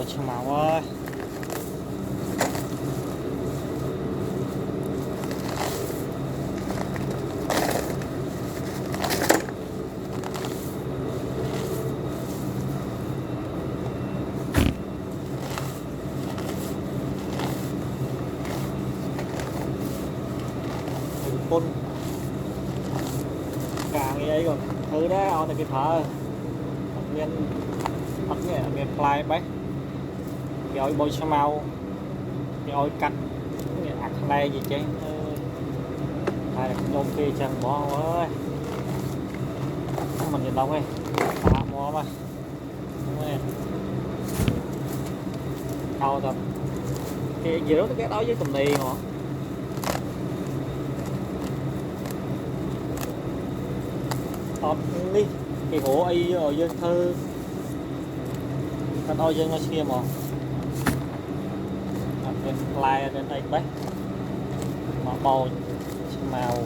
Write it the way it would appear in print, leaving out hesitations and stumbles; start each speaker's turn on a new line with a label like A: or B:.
A: bồi cho màu ơi. Pun càng như vậy còn thứ đó on là cái thở thật miền fly bấy rồi bôi cho màu rồi cắt ạc này gì chứ hay là cũng ok chẳng bỏ ơi mình nhìn đông đi tạ mua mà đâu tập cái gì đó cái đó với tùm đi mà tọt đi cái gỗ y rồi dân thư cái dân nó kia mà bên fly lên đây đấy mà bò màu